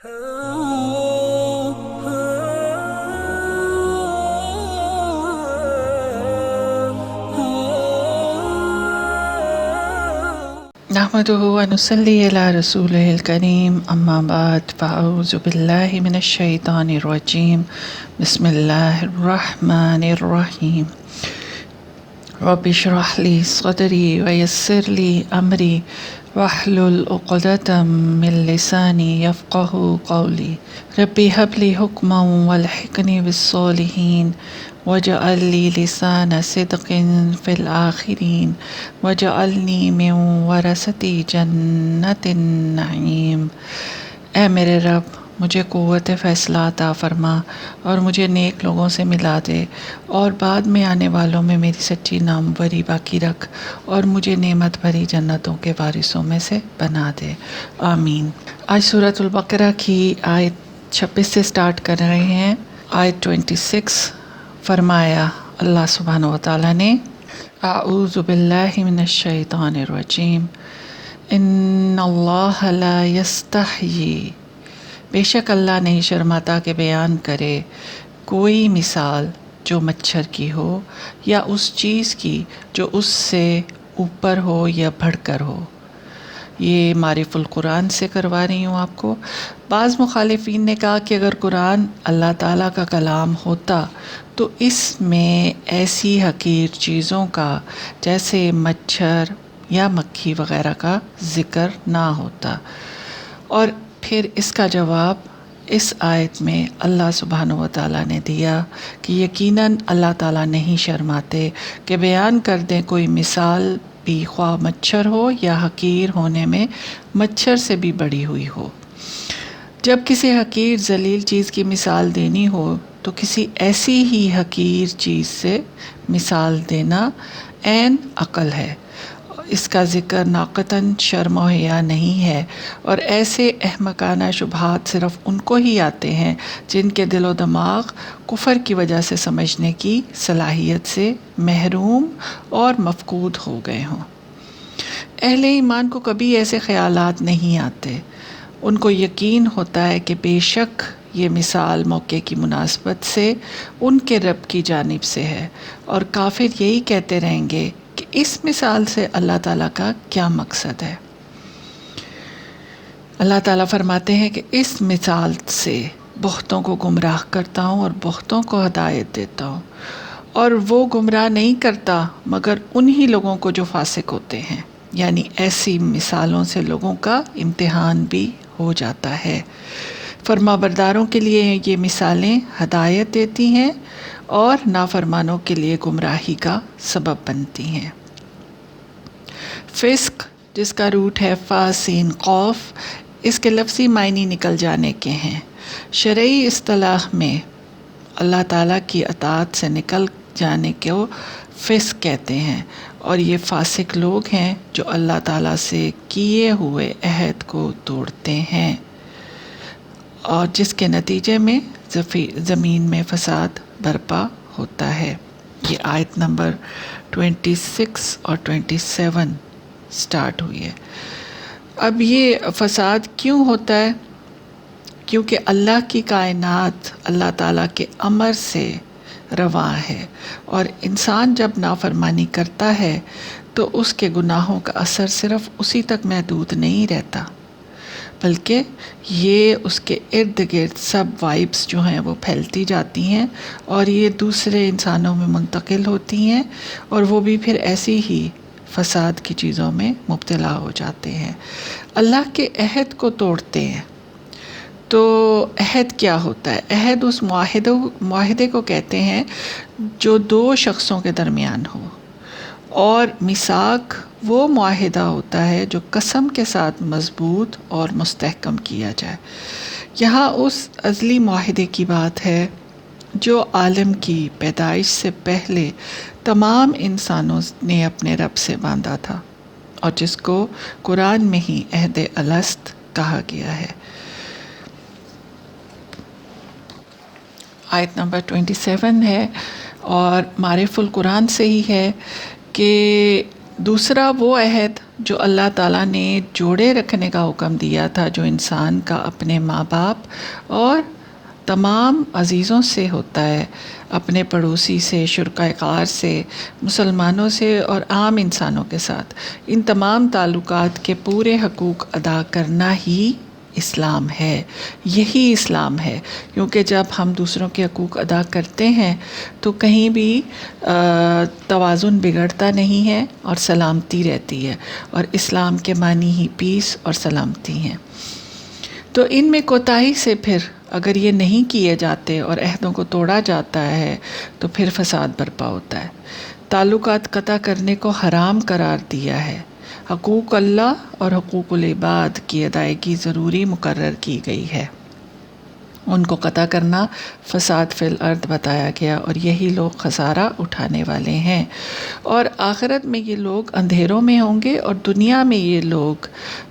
نحمدہ و نصلی علی رسولہ الکریم، اما بعد فاعوذ باللہ من الشیطان الرجیم، بسم اللہ الرحمن الرحیم۔ رب اشرح لی صدری ویسر لی امری واحلل عقدۃ من لسانی یفقہوا قولی۔ ربی ھب لی حکما والحقنی بالصالحین واجعل لی لسان صدق فی الآخرین واجعلنی من ورثۃ جنۃ النعیم۔ اے میرے رب، مجھے قوت فیصلہ عطا فرما اور مجھے نیک لوگوں سے ملا دے، اور بعد میں آنے والوں میں میری سچی ناموری باقی رکھ، اور مجھے نعمت بھری جنتوں کے وارثوں میں سے بنا دے، آمین۔ آج سورۃ البقرہ کی آیت 26 سے سٹارٹ کر رہے ہیں۔ آیت 26 فرمایا اللہ سبحانہ و تعالیٰ نے، اعوذ باللہ من الشیطان الرجیم، ان اللہ لا یستحیی، بے شک اللہ نہیں شرماتا کہ بیان کرے کوئی مثال جو مچھر کی ہو یا اس چیز کی جو اس سے اوپر ہو یا بڑھ کر ہو۔ یہ معرف القرآن سے کروا رہی ہوں آپ کو۔ بعض مخالفین نے کہا کہ اگر قرآن اللہ تعالیٰ کا کلام ہوتا تو اس میں ایسی حقیر چیزوں کا جیسے مچھر یا مکھی وغیرہ کا ذکر نہ ہوتا، اور پھر اس کا جواب اس آیت میں اللہ سبحانہ و تعالیٰ نے دیا کہ یقیناً اللہ تعالیٰ نہیں شرماتے کہ بیان کر دیں کوئی مثال بھی، خواہ مچھر ہو یا حقیر ہونے میں مچھر سے بھی بڑی ہوئی ہو۔ جب کسی حقیر ذلیل چیز کی مثال دینی ہو تو کسی ایسی ہی حقیر چیز سے مثال دینا عین عقل ہے۔ اس کا ذکر ناقتاً شرم و حیا نہیں ہے، اور ایسے احمقانہ شبہات صرف ان کو ہی آتے ہیں جن کے دل و دماغ کفر کی وجہ سے سمجھنے کی صلاحیت سے محروم اور مفقود ہو گئے ہوں۔ اہل ایمان کو کبھی ایسے خیالات نہیں آتے، ان کو یقین ہوتا ہے کہ بے شک یہ مثال موقع کی مناسبت سے ان کے رب کی جانب سے ہے، اور کافر یہی کہتے رہیں گے کہ اس مثال سے اللہ تعالیٰ کا کیا مقصد ہے۔ اللہ تعالیٰ فرماتے ہیں کہ اس مثال سے بہتوں کو گمراہ کرتا ہوں اور بہتوں کو ہدایت دیتا ہوں، اور وہ گمراہ نہیں کرتا مگر انہی لوگوں کو جو فاسق ہوتے ہیں، یعنی ایسی مثالوں سے لوگوں کا امتحان بھی ہو جاتا ہے۔ فرما برداروں کے لیے یہ مثالیں ہدایت دیتی ہیں اور نافرمانوں کے لیے گمراہی کا سبب بنتی ہیں۔ فسق، جس کا روٹ ہے فا سین قوف، اس کے لفظی معنی نکل جانے کے ہیں۔ شرعی اصطلاح میں اللہ تعالیٰ کی اطاعت سے نکل جانے کو فسق کہتے ہیں، اور یہ فاسق لوگ ہیں جو اللہ تعالیٰ سے کیے ہوئے عہد کو توڑتے ہیں، اور جس کے نتیجے میں زمین میں فساد برپا ہوتا ہے۔ یہ آیت نمبر 26 اور 27 سٹارٹ ہوئی ہے۔ اب یہ فساد کیوں ہوتا ہے؟ کیونکہ اللہ کی کائنات اللہ تعالیٰ کے امر سے رواں ہے، اور انسان جب نافرمانی کرتا ہے تو اس کے گناہوں کا اثر صرف اسی تک محدود نہیں رہتا، بلکہ یہ اس کے ارد گرد سب وائبس جو ہیں وہ پھیلتی جاتی ہیں، اور یہ دوسرے انسانوں میں منتقل ہوتی ہیں، اور وہ بھی پھر ایسی ہی فساد کی چیزوں میں مبتلا ہو جاتے ہیں۔ اللہ کے عہد کو توڑتے ہیں۔ تو عہد کیا ہوتا ہے؟ عہد اس معاہدے کو کہتے ہیں جو دو شخصوں کے درمیان ہو، اور میثاق وہ معاہدہ ہوتا ہے جو قسم کے ساتھ مضبوط اور مستحکم کیا جائے۔ یہاں اس ازلی معاہدے کی بات ہے جو عالم کی پیدائش سے پہلے تمام انسانوں نے اپنے رب سے باندھا تھا، اور جس کو قرآن میں ہی عہد الست کہا گیا ہے۔ آیت نمبر 27 ہے، اور معرف القرآن سے ہی ہے کہ دوسرا وہ عہد جو اللہ تعالیٰ نے جوڑے رکھنے کا حکم دیا تھا، جو انسان کا اپنے ماں باپ اور تمام عزیزوں سے ہوتا ہے، اپنے پڑوسی سے، شرکائے کار سے، مسلمانوں سے اور عام انسانوں کے ساتھ، ان تمام تعلقات کے پورے حقوق ادا کرنا ہی اسلام ہے، یہی اسلام ہے۔ کیونکہ جب ہم دوسروں کے حقوق ادا کرتے ہیں تو کہیں بھی توازن بگڑتا نہیں ہے اور سلامتی رہتی ہے، اور اسلام کے معنی ہی پیس اور سلامتی ہیں۔ تو ان میں کوتاہی سے پھر اگر یہ نہیں کیے جاتے اور عہدوں کو توڑا جاتا ہے تو پھر فساد برپا ہوتا ہے۔ تعلقات قطع کرنے کو حرام قرار دیا ہے۔ حقوق اللہ اور حقوق العباد کی ادائیگی ضروری مقرر کی گئی ہے، ان کو قطع کرنا فساد فی الارض بتایا گیا، اور یہی لوگ خسارہ اٹھانے والے ہیں، اور آخرت میں یہ لوگ اندھیروں میں ہوں گے اور دنیا میں یہ لوگ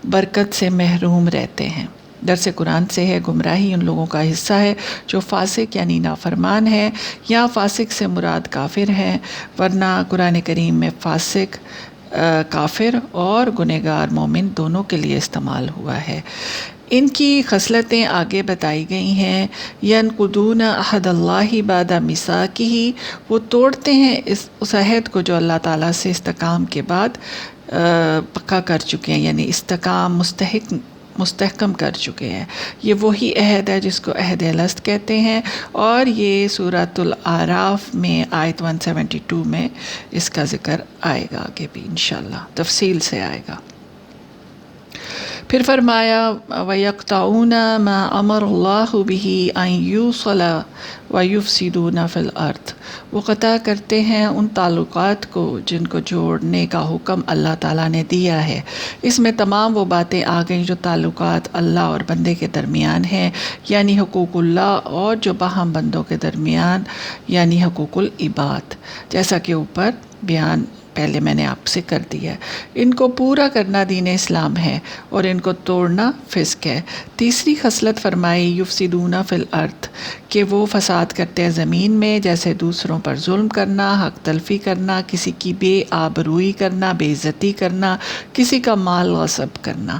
برکت سے محروم رہتے ہیں۔ درس قرآن سے ہے، گمراہی ان لوگوں کا حصہ ہے جو فاسق یعنی نافرمان ہے، یا فاسق سے مراد کافر ہیں، ورنہ قرآن کریم میں فاسق کافر اور گنہگار مومن دونوں کے لیے استعمال ہوا ہے۔ ان کی خصلتیں آگے بتائی گئی ہیں۔ ینقضون عہد اللہ بعد میثاقہ، وہ توڑتے ہیں اس عہد کو جو اللہ تعالیٰ سے استحکام کے بعد پکا کر چکے ہیں، یعنی استحکام مستحکم کر چکے ہیں۔ یہ وہی عہد ہے جس کو عہد الست کہتے ہیں، اور یہ سورۃ الاعراف میں آیت 172 میں اس کا ذکر آئے گا، آگے بھی انشاءاللہ تفصیل سے آئے گا۔ پھر فرمایا وَيَقْطَعُونَ مَا أَمَرَ اللَّهُ بِهِ أَن يُوصَلَ وَيُفْسِدُونَ فِي الْأَرْضِ، وہ قطع کرتے ہیں ان تعلقات کو جن کو جوڑنے کا حکم اللہ تعالیٰ نے دیا ہے۔ اس میں تمام وہ باتیں آ گئیں جو تعلقات اللہ اور بندے کے درمیان ہیں، یعنی حقوق اللہ، اور جو باہم بندوں کے درمیان یعنی حقوق العباد، جیسا کہ اوپر بیان پہلے میں نے آپ سے کر دیا ہے۔ ان کو پورا کرنا دین اسلام ہے اور ان کو توڑنا فسق ہے۔ تیسری خصلت فرمائی یفسدون فی الارض، کہ وہ فساد کرتے ہیں زمین میں، جیسے دوسروں پر ظلم کرنا، حق تلفی کرنا، کسی کی بے آبروئی کرنا، بے عزتی کرنا، کسی کا مال غصب کرنا،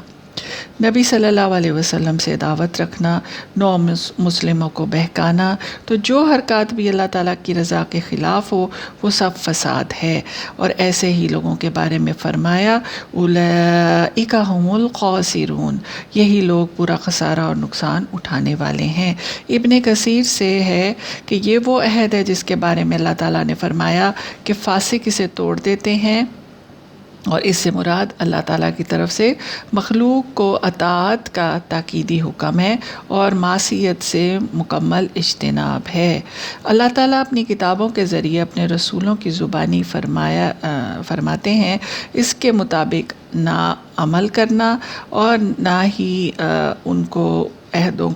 نبی صلی اللہ علیہ وسلم سے دعوت رکھنا، نو مسلموں کو بہکانا۔ تو جو حرکات بھی اللہ تعالیٰ کی رضا کے خلاف ہو وہ سب فساد ہے، اور ایسے ہی لوگوں کے بارے میں فرمایا اولئک ھم الخاسرون، یہی لوگ پورا خسارہ اور نقصان اٹھانے والے ہیں۔ ابن کثیر سے ہے کہ یہ وہ عہد ہے جس کے بارے میں اللہ تعالیٰ نے فرمایا کہ فاسق اسے توڑ دیتے ہیں، اور اس سے مراد اللہ تعالیٰ کی طرف سے مخلوق کو اطاعت کا تاکیدی حکم ہے اور معصیت سے مکمل اجتناب ہے۔ اللہ تعالیٰ اپنی کتابوں کے ذریعے اپنے رسولوں کی زبانی فرماتے ہیں اس کے مطابق نہ عمل کرنا اور نہ ہی ان کو عہدوں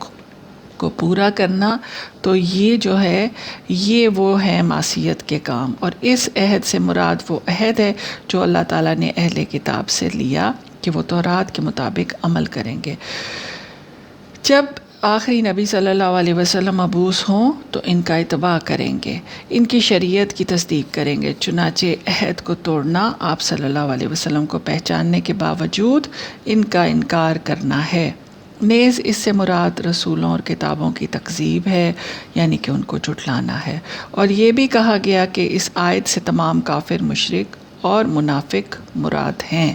کو پورا کرنا، تو یہ جو ہے یہ وہ ہے معصیت کے کام، اور اس عہد سے مراد وہ عہد ہے جو اللہ تعالیٰ نے اہل کتاب سے لیا کہ وہ تورات کے مطابق عمل کریں گے۔ جب آخری نبی صلی اللہ علیہ وسلم مبعوث ہوں تو ان کا اتباع کریں گے، ان کی شریعت کی تصدیق کریں گے، چنانچہ عہد کو توڑنا آپ صلی اللہ علیہ وسلم کو پہچاننے کے باوجود ان کا انکار کرنا ہے۔ نیز اس سے مراد رسولوں اور کتابوں کی تکذیب ہے، یعنی کہ ان کو جھٹلانا ہے۔ اور یہ بھی کہا گیا کہ اس آیت سے تمام کافر، مشرک اور منافق مراد ہیں۔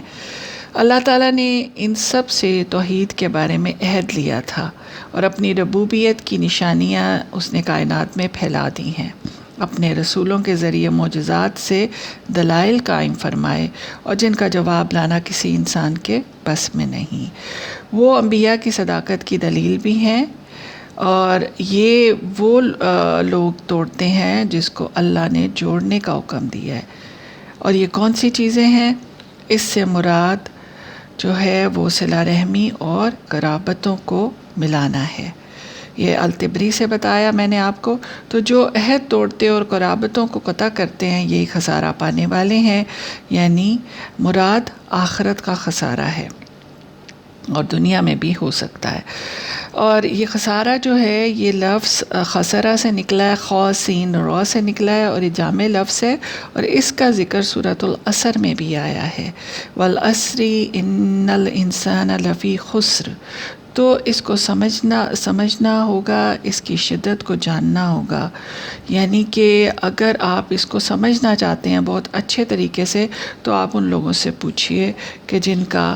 اللہ تعالیٰ نے ان سب سے توحید کے بارے میں عہد لیا تھا اور اپنی ربوبیت کی نشانیاں اس نے کائنات میں پھیلا دی ہیں، اپنے رسولوں کے ذریعے معجزات سے دلائل قائم فرمائے، اور جن کا جواب لانا کسی انسان کے بس میں نہیں۔ وہ انبیاء کی صداقت کی دلیل بھی ہیں، اور یہ وہ لوگ توڑتے ہیں جس کو اللہ نے جوڑنے کا حکم دیا ہے۔ اور یہ کون سی چیزیں ہیں؟ اس سے مراد جو ہے وہ صلہ رحمی اور قرابتوں کو ملانا ہے۔ یہ الطبری سے بتایا میں نے آپ کو۔ تو جو عہد توڑتے اور قرابتوں کو قطع کرتے ہیں یہی خسارہ پانے والے ہیں، یعنی مراد آخرت کا خسارہ ہے۔ اور دنیا میں بھی ہو سکتا ہے۔ اور یہ خسارہ جو ہے یہ لفظ خسرہ سے نکلا ہے، خا سین را سے نکلا ہے، اور یہ جامع لفظ ہے، اور اس کا ذکر سورۃ العصر میں بھی آیا ہے، والعصر ان الانسان لفی خسر۔ تو اس کو سمجھنا ہوگا، اس کی شدت کو جاننا ہوگا، یعنی کہ اگر آپ اس کو سمجھنا چاہتے ہیں بہت اچھے طریقے سے تو آپ ان لوگوں سے پوچھئے کہ جن کا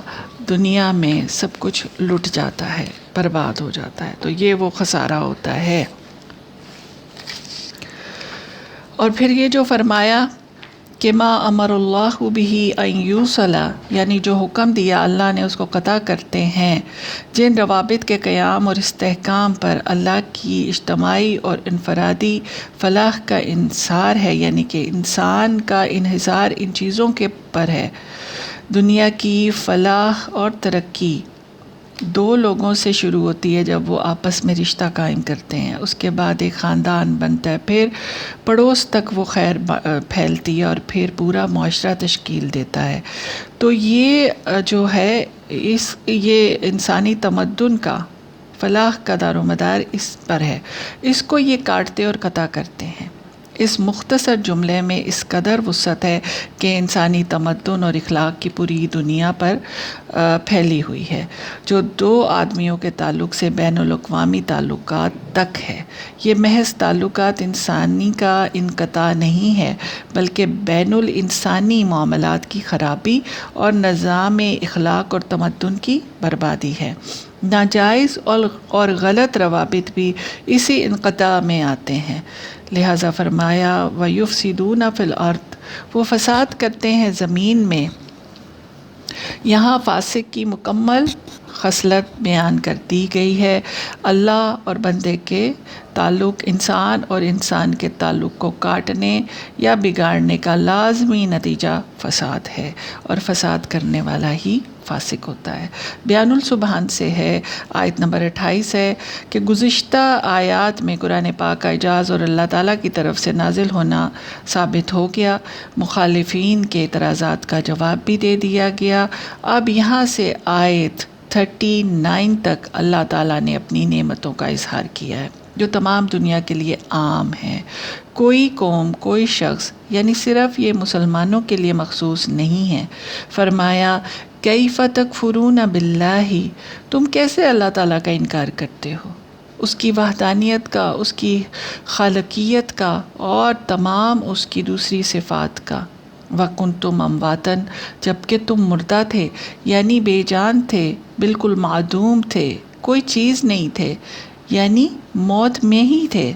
دنیا میں سب کچھ لٹ جاتا ہے، برباد ہو جاتا ہے، تو یہ وہ خسارہ ہوتا ہے۔ اور پھر یہ جو فرمایا کہ ما امر اللہ بہ ان یوصل، یعنی جو حکم دیا اللہ نے اس کو قطع کرتے ہیں، جن روابط کے قیام اور استحکام پر اللہ کی اجتماعی اور انفرادی فلاح کا انحصار ہے، یعنی کہ انسان کا انحصار ان چیزوں کے پر ہے۔ دنیا کی فلاح اور ترقی دو لوگوں سے شروع ہوتی ہے جب وہ آپس میں رشتہ قائم کرتے ہیں، اس کے بعد ایک خاندان بنتا ہے، پھر پڑوس تک وہ خیر پھیلتی ہے، اور پھر پورا معاشرہ تشکیل دیتا ہے۔ تو یہ جو ہے یہ انسانی تمدن کا فلاح کا دار و مدار اس پر ہے، اس کو یہ کاٹتے اور قطع کرتے ہیں۔ اس مختصر جملے میں اس قدر وسعت ہے کہ انسانی تمدن اور اخلاق کی پوری دنیا پر پھیلی ہوئی ہے، جو دو آدمیوں کے تعلق سے بین الاقوامی تعلقات تک ہے۔ یہ محض تعلقات انسانی کا انقطاع نہیں ہے، بلکہ بین الانسانی معاملات کی خرابی اور نظام اخلاق اور تمدن کی بربادی ہے۔ ناجائز اور غلط روابط بھی اسی انقطاع میں آتے ہیں، لہٰذا فرمایا وَيُفْسِدُونَ فِي الْأَرْضِ، وہ فساد کرتے ہیں زمین میں۔ یہاں فاسق کی مکمل خصلت بیان کر دی گئی ہے۔ اللہ اور بندے کے تعلق، انسان اور انسان کے تعلق کو کاٹنے یا بگاڑنے کا لازمی نتیجہ فساد ہے، اور فساد کرنے والا ہی فاسق ہوتا ہے۔ بیان السبحان سے ہے، آیت نمبر 28 ہے کہ گزشتہ آیات میں قرآن پاک کا اعجاز اور اللہ تعالیٰ کی طرف سے نازل ہونا ثابت ہو گیا، مخالفین کے اعتراضات کا جواب بھی دے دیا گیا۔ اب یہاں سے آیت 39 تک اللہ تعالیٰ نے اپنی نعمتوں کا اظہار کیا ہے، جو تمام دنیا کے لیے عام ہے، کوئی قوم، کوئی شخص، یعنی صرف یہ مسلمانوں کے لیے مخصوص نہیں ہے۔ فرمایا کیف تکفرون باللہ، تم کیسے اللہ تعالیٰ کا انکار کرتے ہو، اس کی وحدانیت کا، اس کی خالقیت کا، اور تمام اس کی دوسری صفات کا۔ وَكُنْتُمْ أَمْوَاتًا، جبکہ تم مردہ تھے، یعنی بے جان تھے، بالکل معدوم تھے، کوئی چیز نہیں تھے، یعنی موت میں ہی تھے،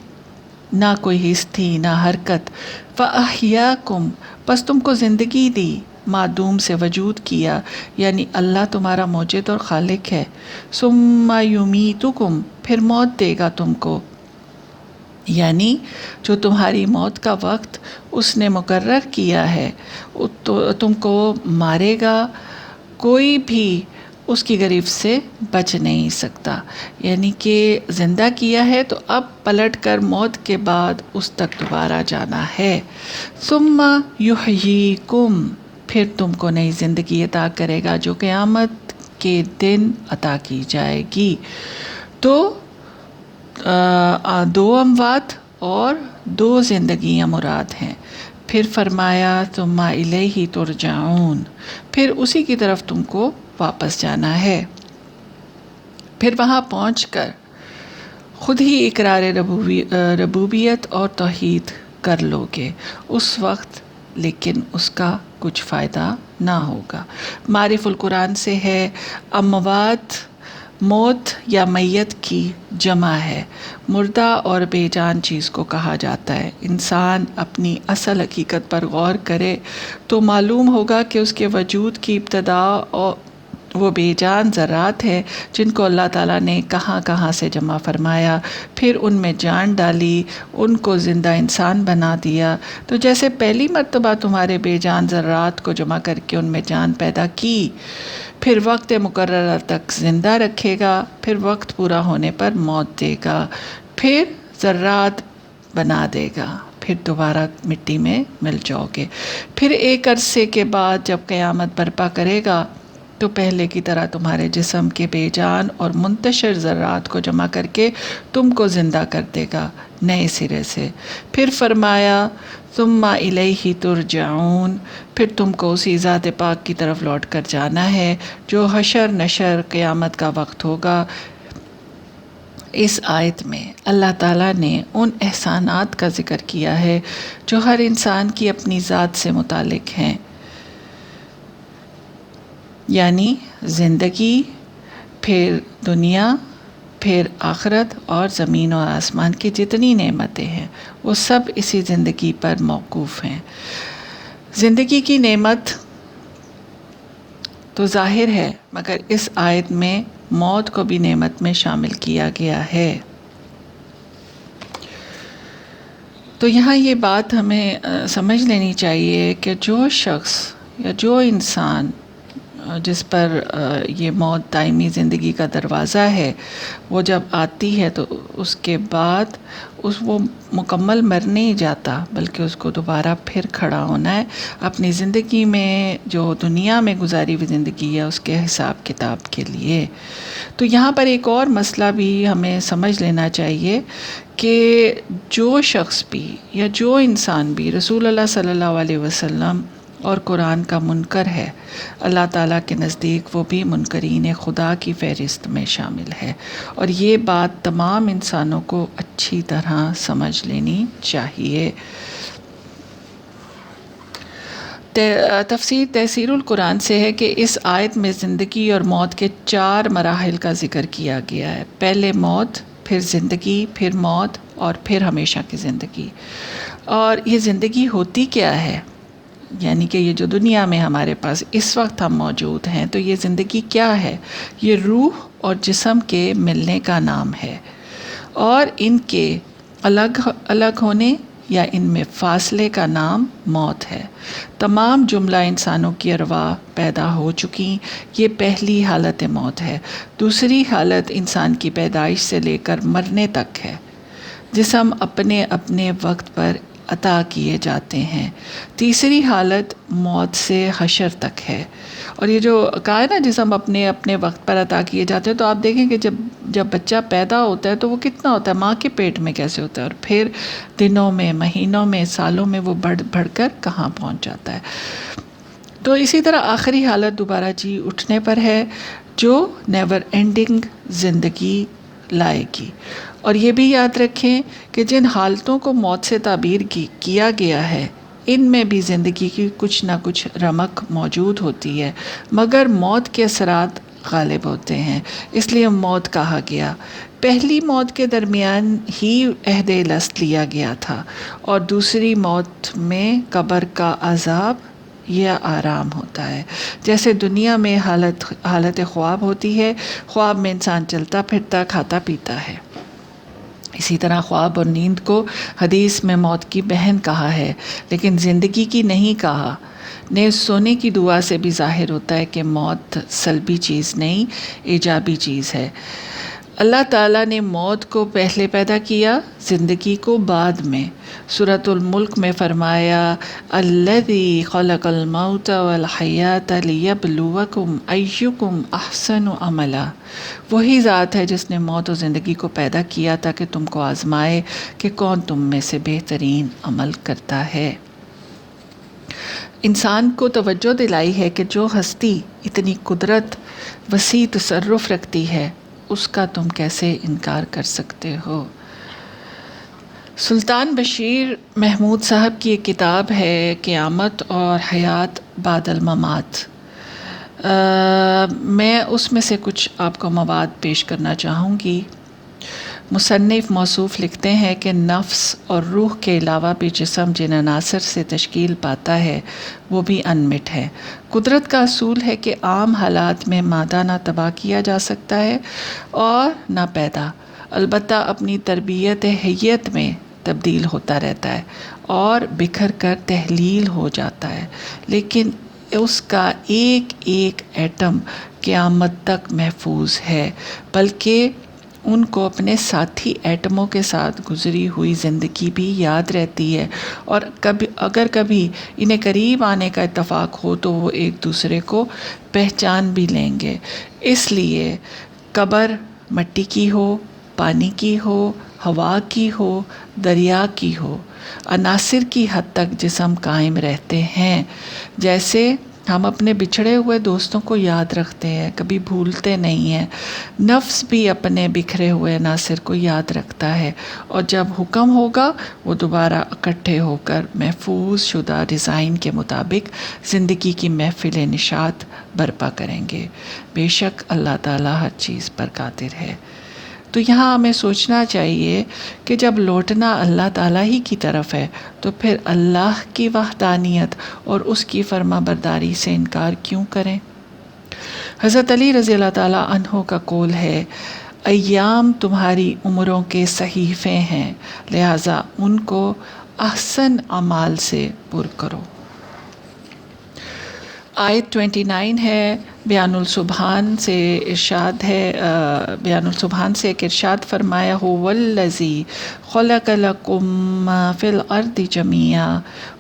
نہ کوئی حس تھی نہ حرکت۔ فَأَحْيَاكُمْ، پس تم کو زندگی دی، معدوم سے وجود کیا، یعنی اللہ تمہارا موجد اور خالق ہے۔ ثُمَّ يُمِيتُكُمْ، پھر موت دے گا تم کو، یعنی جو تمہاری موت کا وقت اس نے مقرر کیا ہے تم کو مارے گا، کوئی بھی اس کی گرفت سے بچ نہیں سکتا، یعنی کہ زندہ کیا ہے تو اب پلٹ کر موت کے بعد اس تک دوبارہ جانا ہے۔ ثم یحییکم، پھر تم کو نئی زندگی عطا کرے گا جو قیامت کے دن عطا کی جائے گی۔ تو دو اموات اور دو زندگیاں مراد ہیں۔ پھر فرمایا ثم الیہ ترجعون، پھر اسی کی طرف تم کو واپس جانا ہے۔ پھر وہاں پہنچ کر خود ہی اقرار ربوبیت اور توحید کر لو گے، اس وقت لیکن اس کا کچھ فائدہ نہ ہوگا۔ معرف القرآن سے ہے، اموات موت یا میت کی جمع ہے، مردہ اور بے جان چیز کو کہا جاتا ہے۔ انسان اپنی اصل حقیقت پر غور کرے تو معلوم ہوگا کہ اس کے وجود کی ابتدا وہ بے جان ذرات ہیں جن کو اللہ تعالیٰ نے کہاں کہاں سے جمع فرمایا، پھر ان میں جان ڈالی، ان کو زندہ انسان بنا دیا۔ تو جیسے پہلی مرتبہ تمہارے بے جان ذرات کو جمع کر کے ان میں جان پیدا کی، پھر وقت مقررہ تک زندہ رکھے گا، پھر وقت پورا ہونے پر موت دے گا، پھر ذرات بنا دے گا، پھر دوبارہ مٹی میں مل جاؤ گے، پھر ایک عرصے کے بعد جب قیامت برپا کرے گا تو پہلے کی طرح تمہارے جسم کے بے جان اور منتشر ذرات کو جمع کر کے تم کو زندہ کر دے گا نئے سرے سے۔ پھر فرمایا ثم الیہ ترجعون، پھر تم کو اسی ذات پاک کی طرف لوٹ کر جانا ہے جو حشر نشر قیامت کا وقت ہوگا۔ اس آیت میں اللہ تعالیٰ نے ان احسانات کا ذکر کیا ہے جو ہر انسان کی اپنی ذات سے متعلق ہیں، یعنی زندگی، پھر دنیا، پھر آخرت، اور زمین اور آسمان کی جتنی نعمتیں ہیں وہ سب اسی زندگی پر موقوف ہیں۔ زندگی کی نعمت تو ظاہر ہے، مگر اس آیت میں موت کو بھی نعمت میں شامل کیا گیا ہے۔ تو یہاں یہ بات ہمیں سمجھ لینی چاہیے کہ جو شخص یا جو انسان جس پر یہ موت دائمی زندگی کا دروازہ ہے، وہ جب آتی ہے تو اس کے بعد وہ مکمل مر نہیں جاتا، بلکہ اس کو دوبارہ پھر کھڑا ہونا ہے اپنی زندگی میں، جو دنیا میں گزاری ہوئی زندگی ہے اس کے حساب کتاب کے لیے۔ تو یہاں پر ایک اور مسئلہ بھی ہمیں سمجھ لینا چاہیے کہ جو شخص بھی یا جو انسان بھی رسول اللہ صلی اللہ علیہ وسلم اور قرآن کا منکر ہے، اللہ تعالیٰ کے نزدیک وہ بھی منکرین خدا کی فہرست میں شامل ہے، اور یہ بات تمام انسانوں کو اچھی طرح سمجھ لینی چاہیے۔ تفسیر تفسیر القرآن سے ہے کہ اس آیت میں زندگی اور موت کے 4 مراحل کا ذکر کیا گیا ہے، پہلے موت، پھر زندگی، پھر موت، اور پھر ہمیشہ کی زندگی۔ اور یہ زندگی ہوتی کیا ہے؟ یعنی کہ یہ جو دنیا میں ہمارے پاس اس وقت ہم موجود ہیں، تو یہ زندگی کیا ہے؟ یہ روح اور جسم کے ملنے کا نام ہے، اور ان کے الگ الگ ہونے یا ان میں فاصلے کا نام موت ہے۔ تمام جملہ انسانوں کی ارواح پیدا ہو چکی، یہ پہلی حالت موت ہے۔ دوسری حالت انسان کی پیدائش سے لے کر مرنے تک ہے۔ جسم اپنے اپنے وقت پر عطا کیے جاتے ہیں۔ تیسری حالت موت سے حشر تک ہے، اور یہ جو کہا ہے نا جسم اپنے اپنے وقت پر عطا کیے جاتے ہیں، تو آپ دیکھیں کہ جب بچہ پیدا ہوتا ہے تو وہ کتنا ہوتا ہے، ماں کے پیٹ میں کیسے ہوتا ہے، اور پھر دنوں میں، مہینوں میں، سالوں میں وہ بڑھ کر کہاں پہنچ جاتا ہے۔ تو اسی طرح آخری حالت دوبارہ جی اٹھنے پر ہے، جو نیور اینڈنگ زندگی لائے گی۔ اور یہ بھی یاد رکھیں کہ جن حالتوں کو موت سے تعبیر کیا گیا ہے، ان میں بھی زندگی کی کچھ نہ کچھ رمق موجود ہوتی ہے، مگر موت کے اثرات غالب ہوتے ہیں، اس لیے موت کہا گیا۔ پہلی موت کے درمیان ہی عہد الست لیا گیا تھا، اور دوسری موت میں قبر کا عذاب یا آرام ہوتا ہے۔ جیسے دنیا میں حالت خواب ہوتی ہے، خواب میں انسان چلتا پھرتا، کھاتا پیتا ہے، اسی طرح خواب اور نیند کو حدیث میں موت کی بہن کہا ہے، لیکن زندگی کی نہیں کہا۔ نیز سونے کی دعا سے بھی ظاہر ہوتا ہے کہ موت سلبی چیز نہیں، ایجابی چیز ہے۔ اللہ تعالیٰ نے موت کو پہلے پیدا کیا، زندگی کو بعد میں۔ سورۃ الملک میں فرمایا الذی خلق الموت والحیات لیبلوکم ایکم احسن عملا، وہی ذات ہے جس نے موت و زندگی کو پیدا کیا تاکہ تم کو آزمائے کہ کون تم میں سے بہترین عمل کرتا ہے۔ انسان کو توجہ دلائی ہے کہ جو ہستی اتنی قدرت، وسیع تصرف رکھتی ہے، اس کا تم کیسے انکار کر سکتے ہو۔ سلطان بشیر محمود صاحب کی ایک کتاب ہے قیامت اور حیات بعد الممات، میں اس میں سے کچھ آپ کو مواد پیش کرنا چاہوں گی۔ مصنف موصوف لکھتے ہیں کہ نفس اور روح کے علاوہ بھی جسم جن عناصر سے تشکیل پاتا ہے وہ بھی انمٹ ہے۔ قدرت کا اصول ہے کہ عام حالات میں مادہ نہ تباہ کیا جا سکتا ہے اور نہ پیدا، البتہ اپنی تربیت حیت میں تبدیل ہوتا رہتا ہے اور بکھر کر تحلیل ہو جاتا ہے، لیکن اس کا ایک ایک ایٹم قیامت تک محفوظ ہے، بلکہ ان کو اپنے ساتھی ایٹموں کے ساتھ گزری ہوئی زندگی بھی یاد رہتی ہے، اور اگر کبھی انہیں قریب آنے کا اتفاق ہو تو وہ ایک دوسرے کو پہچان بھی لیں گے۔ اس لیے قبر مٹی کی ہو، پانی کی ہو، ہوا کی ہو، دریا کی ہو، عناصر کی حد تک جسم قائم رہتے ہیں۔ جیسے ہم اپنے بچھڑے ہوئے دوستوں کو یاد رکھتے ہیں، کبھی بھولتے نہیں ہیں، نفس بھی اپنے بکھرے ہوئے عناصر کو یاد رکھتا ہے، اور جب حکم ہوگا وہ دوبارہ اکٹھے ہو کر محفوظ شدہ ڈیزائن کے مطابق زندگی کی محفل نشاط برپا کریں گے۔ بے شک اللہ تعالیٰ ہر چیز پر قادر ہے۔ تو یہاں ہمیں سوچنا چاہیے کہ جب لوٹنا اللہ تعالیٰ ہی کی طرف ہے تو پھر اللہ کی وحدانیت اور اس کی فرما برداری سے انکار کیوں کریں؟ حضرت علی رضی اللہ تعالیٰ عنہ کا قول ہے، ایام تمہاری عمروں کے صحیفے ہیں، لہٰذا ان کو احسن اعمال سے پر کرو۔ آیت 29 ہے، بیان السبحان سے ارشاد ہے، بیان السبحان سے ایک ارشاد فرمایا، هو الذی خلق لکم ما فی الارض جمیعا،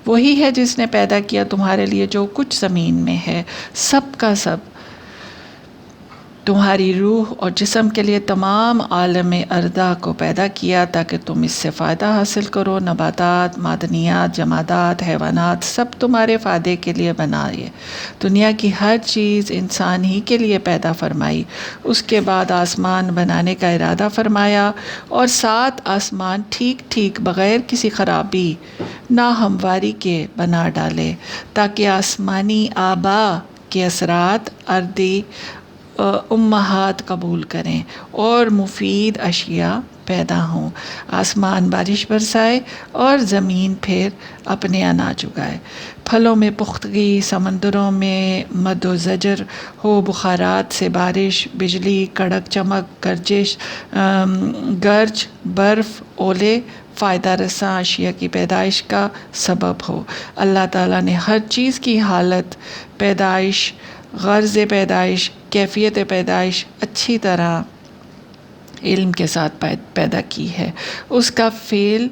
وہی ہے جس نے پیدا کیا تمہارے لیے جو کچھ زمین میں ہے، سب کا سب، تمہاری روح اور جسم کے لیے تمام عالم ارضا کو پیدا کیا تاکہ تم اس سے فائدہ حاصل کرو۔ نباتات، معدنیات، جمادات، حیوانات سب تمہارے فائدے کے لیے بنائے۔ دنیا کی ہر چیز انسان ہی کے لیے پیدا فرمائی۔ اس کے بعد آسمان بنانے کا ارادہ فرمایا، اور 7 آسمان ٹھیک ٹھیک بغیر کسی خرابی ناہمواری کے بنا ڈالے تاکہ آسمانی آبا کے اثرات ارضی امہات قبول کریں اور مفید اشیاء پیدا ہوں۔ آسمان بارش برسائے اور زمین پھر اپنے اناج اگائے، پھلوں میں پختگی، سمندروں میں مد و زجر ہو، بخارات سے بارش، بجلی، کڑک چمک، گرج، برف، اولے فائدہ رساں اشیاء کی پیدائش کا سبب ہو۔ اللہ تعالیٰ نے ہر چیز کی حالت، پیدائش، غرض پیدائش، کیفیت پیدائش اچھی طرح علم کے ساتھ پیدا کی ہے۔ اس کا فعل،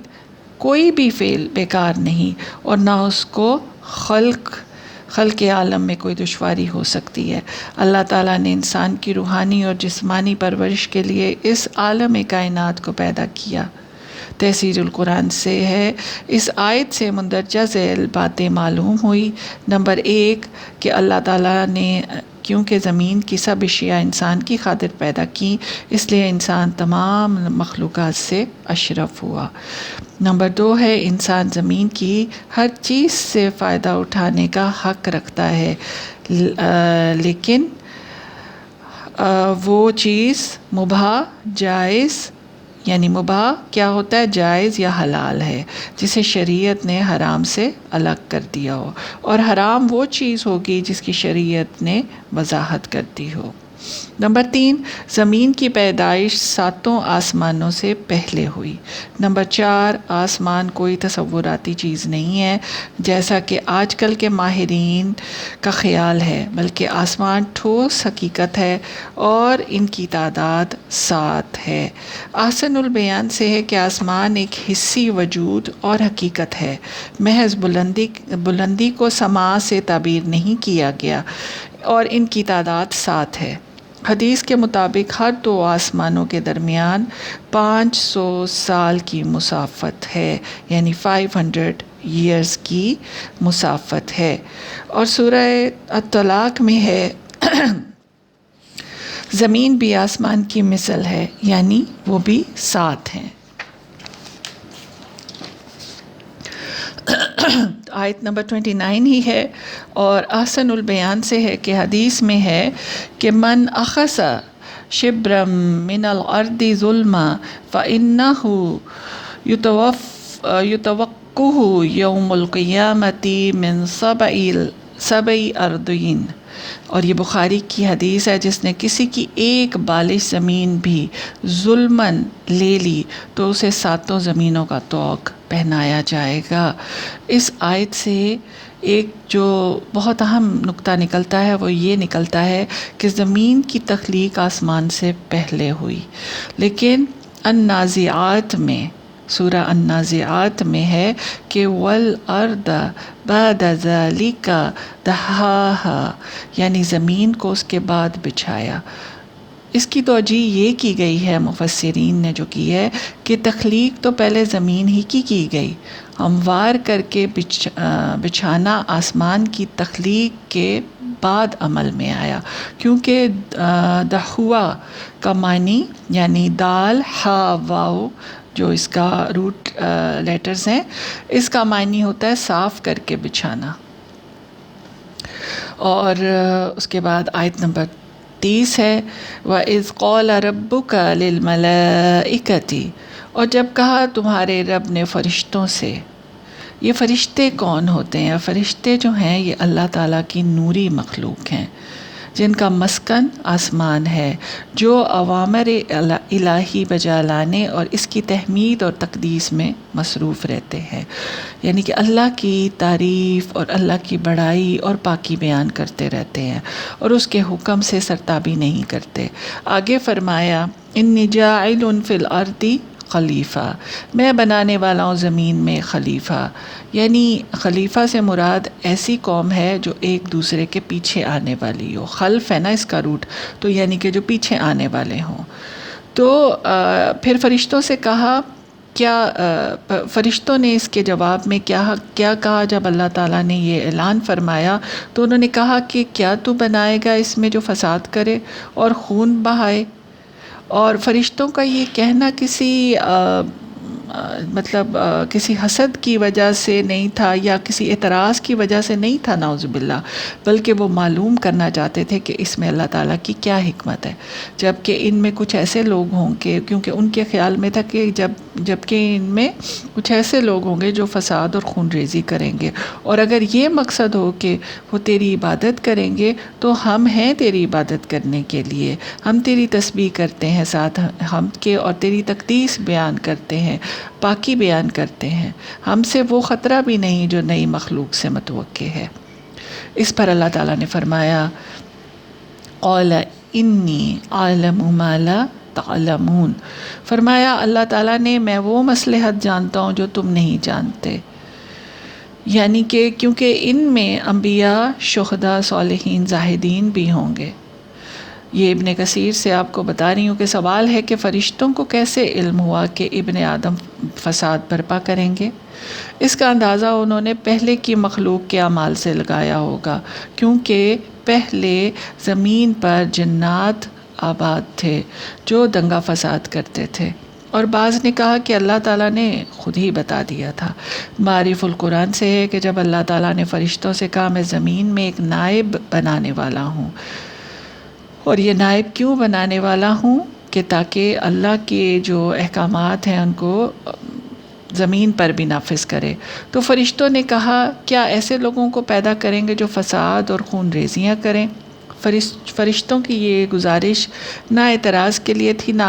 کوئی بھی فعل بیکار نہیں، اور نہ اس کو خلق عالم میں کوئی دشواری ہو سکتی ہے۔ اللہ تعالیٰ نے انسان کی روحانی اور جسمانی پرورش کے لیے اس عالم کائنات کو پیدا کیا۔ تفسیر القرآن سے ہے، اس آیت سے مندرجہ ذیل باتیں معلوم ہوئی۔ نمبر 1 کہ اللہ تعالیٰ نے کیونکہ زمین کی سب اشیاء انسان کی خاطر پیدا کی، اس لیے انسان تمام مخلوقات سے اشرف ہوا۔ نمبر 2 ہے، انسان زمین کی ہر چیز سے فائدہ اٹھانے کا حق رکھتا ہے، لیکن وہ چیز مباح، جائز، یعنی مباح کیا ہوتا ہے؟ جائز یا حلال ہے، جسے شریعت نے حرام سے الگ کر دیا ہو، اور حرام وہ چیز ہوگی جس کی شریعت نے وضاحت کر دی ہو۔ نمبر 3 زمین کی پیدائش 7 آسمانوں سے پہلے ہوئی۔ نمبر 4 آسمان کوئی تصوراتی چیز نہیں ہے جیسا کہ آج کل کے ماہرین کا خیال ہے، بلکہ آسمان ٹھوس حقیقت ہے اور ان کی تعداد 7 ہے۔ احسن البیان سے ہے کہ آسمان ایک حسی وجود اور حقیقت ہے، محض بلندی کو سماع سے تعبیر نہیں کیا گیا، اور ان کی تعداد 7 ہے۔ حدیث کے مطابق ہر 2 آسمانوں کے درمیان 500 سال کی مسافت ہے، یعنی 500 ایئرز کی مسافت ہے۔ اور سورہ الطلاق میں ہے، زمین بھی آسمان کی مثل ہے، یعنی وہ بھی 7 ہیں۔ آیت نمبر 29 ہی ہے، اور احسن البیان سے ہے کہ حدیث میں ہے کہ من اخذ شبرا من الارض ظلما فإنه يتوقه یوم القیامة من 7 اردین۔ اور یہ بخاری کی حدیث ہے، جس نے کسی کی ایک بالش زمین بھی ظلماً لے لی تو اسے 7 زمینوں کا طوق پہنایا جائے گا۔ اس آیت سے ایک جو بہت اہم نقطہ نکلتا ہے وہ یہ نکلتا ہے کہ زمین کی تخلیق آسمان سے پہلے ہوئی، لیکن النازعات میں، سورہ النازعات میں ہے کہ وَالْأَرْضَ بَعْدَ ذَلِكَ دَحَاهَا، یعنی زمین کو اس کے بعد بچھایا۔ اس کی توجیہ یہ کی گئی ہے، مفسرین نے جو کی ہے، کہ تخلیق تو پہلے زمین ہی کی گئی، ہموار کر کے بچھانا آسمان کی تخلیق کے بعد عمل میں آیا، کیونکہ دحوا کا معنی یعنی دال ہا واو جو اس کا روٹ لیٹرز ہیں، اس کا معنی ہوتا ہے صاف کر کے بچھانا۔ اور اس کے بعد آیت نمبر 30 ہے، وَإِذْ قَالَ رَبُّكَ لِلْمَلَائِكَةِ، اور جب کہا تمہارے رب نے فرشتوں سے۔ یہ فرشتے کون ہوتے ہیں؟ فرشتے جو ہیں یہ اللہ تعالیٰ کی نوری مخلوق ہیں، جن کا مسکن آسمان ہے، جو اوامر الہی بجا لانے اور اس کی تحمید اور تقدیس میں مصروف رہتے ہیں، یعنی کہ اللہ کی تعریف اور اللہ کی بڑائی اور پاکی بیان کرتے رہتے ہیں اور اس کے حکم سے سرتابی نہیں کرتے۔ آگے فرمایا انی جاعل فی الارض خلیفہ، میں بنانے والا ہوں زمین میں خلیفہ، یعنی خلیفہ سے مراد ایسی قوم ہے جو ایک دوسرے کے پیچھے آنے والی ہو، خلف ہے نا اس کا روٹ، تو یعنی کہ جو پیچھے آنے والے ہوں۔ تو پھر فرشتوں سے کہا، کیا فرشتوں نے اس کے جواب میں کیا کہا جب اللہ تعالیٰ نے یہ اعلان فرمایا؟ تو انہوں نے کہا کہ کیا تو بنائے گا اس میں جو فساد کرے اور خون بہائے؟ اور فرشتوں کا یہ کہنا کسی کسی حسد کی وجہ سے نہیں تھا یا کسی اعتراض کی وجہ سے نہیں تھا، نعوذ باللہ، بلکہ وہ معلوم کرنا چاہتے تھے کہ اس میں اللہ تعالیٰ کی کیا حکمت ہے، جبکہ ان میں کچھ ایسے لوگ ہوں گے، کیونکہ ان کے خیال میں تھا کہ جبکہ ان میں کچھ ایسے لوگ ہوں گے جو فساد اور خون ریزی کریں گے، اور اگر یہ مقصد ہو کہ وہ تیری عبادت کریں گے تو ہم ہیں تیری عبادت کرنے کے لیے، ہم تیری تسبیح کرتے ہیں ساتھ حمد کے، اور تیری تقدیس بیان کرتے ہیں، پاکی بیان کرتے ہیں، ہم سے وہ خطرہ بھی نہیں جو نئی مخلوق سے متوقع ہے۔ اس پر اللہ تعالیٰ نے فرمایا قال انی اعلم ما لا تعلمون، فرمایا اللہ تعالیٰ نے میں وہ مصلحت جانتا ہوں جو تم نہیں جانتے، یعنی کہ کیونکہ ان میں انبیاء، شہداء، صالحین، زاہدین بھی ہوں گے۔ یہ ابن کثیر سے آپ کو بتا رہی ہوں کہ سوال ہے کہ فرشتوں کو کیسے علم ہوا کہ ابن آدم فساد برپا کریں گے؟ اس کا اندازہ انہوں نے پہلے کی مخلوق کے اعمال سے لگایا ہوگا، کیونکہ پہلے زمین پر جنات آباد تھے جو دنگا فساد کرتے تھے، اور بعض نے کہا کہ اللہ تعالیٰ نے خود ہی بتا دیا تھا۔ معرف القرآن سے ہے کہ جب اللہ تعالیٰ نے فرشتوں سے کہا میں زمین میں ایک نائب بنانے والا ہوں، اور یہ نائب کیوں بنانے والا ہوں کہ تاکہ اللہ کے جو احکامات ہیں ان کو زمین پر بھی نافذ کرے۔ تو فرشتوں نے کہا کیا ایسے لوگوں کو پیدا کریں گے جو فساد اور خون ریزیاں کریں؟ فرشتوں کی یہ گزارش نہ اعتراض کے لیے تھی، نہ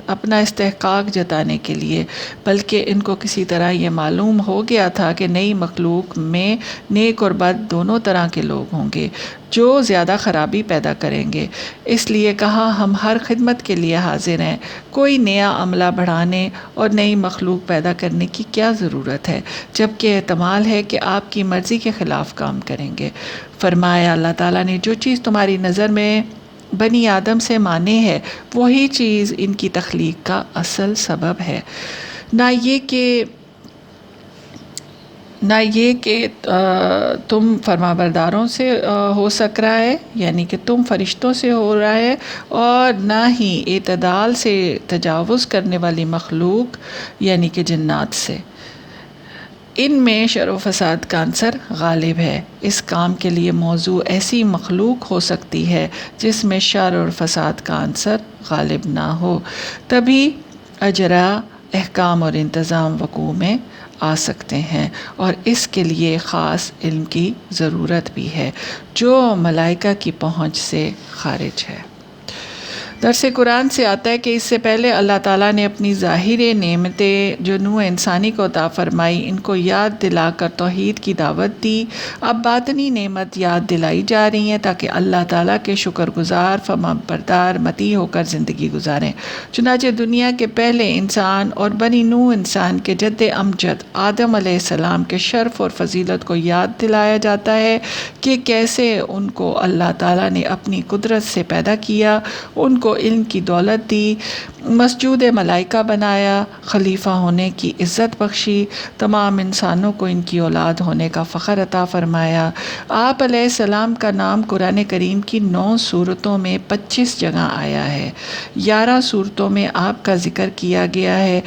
اپنا استحقاق جتانے کے لیے، بلکہ ان کو کسی طرح یہ معلوم ہو گیا تھا کہ نئی مخلوق میں نیک اور بد دونوں طرح کے لوگ ہوں گے جو زیادہ خرابی پیدا کریں گے، اس لیے کہا ہم ہر خدمت کے لیے حاضر ہیں، کوئی نیا عملہ بڑھانے اور نئی مخلوق پیدا کرنے کی کیا ضرورت ہے، جبکہ احتمال ہے کہ آپ کی مرضی کے خلاف کام کریں گے۔ فرمایا اللہ تعالیٰ نے جو چیز تمہاری نظر میں بنی آدم سے مانے ہے وہی چیز ان کی تخلیق کا اصل سبب ہے، نہ یہ کہ تم فرمانبرداروں سے ہو سک رہا ہے، یعنی کہ تم فرشتوں سے ہو رہا ہے، اور نہ ہی اعتدال سے تجاوز کرنے والی مخلوق یعنی کہ جنات سے۔ ان میں شر و فساد کا عنصر غالب ہے، اس کام کے لیے موضوع ایسی مخلوق ہو سکتی ہے جس میں شر اور فساد کا عنصر غالب نہ ہو، تبھی اجرا، احکام اور انتظام وقوع میں آ سکتے ہیں، اور اس کے لیے خاص علم کی ضرورت بھی ہے جو ملائکہ کی پہنچ سے خارج ہے۔ درس قرآن سے آتا ہے کہ اس سے پہلے اللہ تعالیٰ نے اپنی ظاہری نعمتیں جو نوع انسانی کو عطا فرمائی ان کو یاد دلا کر توحید کی دعوت دی۔ اب باطنی نعمت یاد دلائی جا رہی ہیں تاکہ اللہ تعالیٰ کے شکر گزار فرمانبردار مطیع ہو کر زندگی گزاریں۔ چنانچہ دنیا کے پہلے انسان اور بنی نوح انسان کے جد امجد آدم علیہ السلام کے شرف اور فضیلت کو یاد دلایا جاتا ہے کہ کیسے ان کو اللہ تعالیٰ نے اپنی قدرت سے پیدا کیا، ان کو علم کی دولت دی، مسجود ملائکہ بنایا، خلیفہ ہونے کی عزت بخشی، تمام انسانوں کو ان کی اولاد ہونے کا فخر عطا فرمایا۔ آپ علیہ السلام کا نام قرآن کریم کی 9 سورتوں میں 25 جگہ آیا ہے۔ 11 سورتوں میں آپ کا ذکر کیا گیا ہے،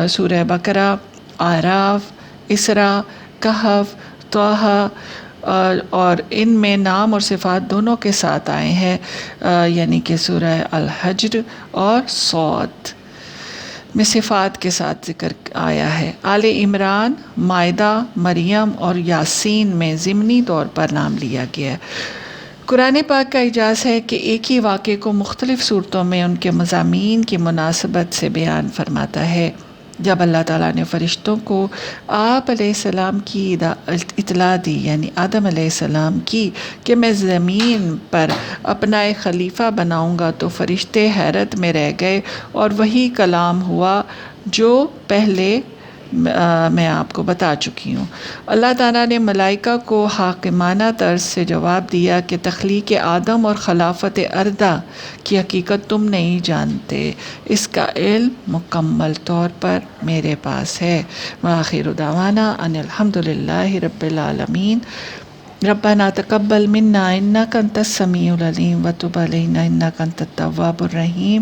سورہ بقرہ، اعراف، اسراء، کہف، طٰہٰ، اور ان میں نام اور صفات دونوں کے ساتھ آئے ہیں، یعنی کہ سورہ الحجر اور صاد میں صفات کے ساتھ ذکر آیا ہے۔ آل عمران، مائدہ، مریم اور یاسین میں ضمنی طور پر نام لیا گیا ہے۔ قرآن پاک کا اعجاز ہے کہ ایک ہی واقعے کو مختلف صورتوں میں ان کے مضامین کی مناسبت سے بیان فرماتا ہے۔ جب اللہ تعالیٰ نے فرشتوں کو آپ علیہ السلام کی اطلاع دی، یعنی آدم علیہ السلام کی، کہ میں زمین پر اپنا ایک خلیفہ بناؤں گا، تو فرشتے حیرت میں رہ گئے اور وہی کلام ہوا جو پہلے میں آپ کو بتا چکی ہوں۔ اللہ تعالیٰ نے ملائکہ کو حاکمانہ طرز سے جواب دیا کہ تخلیق آدم اور خلافت ارضہ کی حقیقت تم نہیں جانتے، اس کا علم مکمل طور پر میرے پاس ہے۔ وآخر دعوانا ان الحمد للہ رب العالمین۔ ربنا تقبل منا انک انت السمیع العلیم وتب علینا انک انت التواب الرحیم۔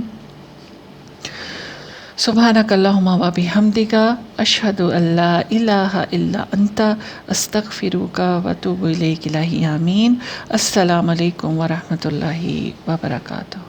سبحانک اللہم و بحمدک اشہد ان لا الہ الا انت استغفرک و اتوب الیک۔ الہی آمین۔ السلام علیکم ورحمۃ اللہ وبرکاتہ۔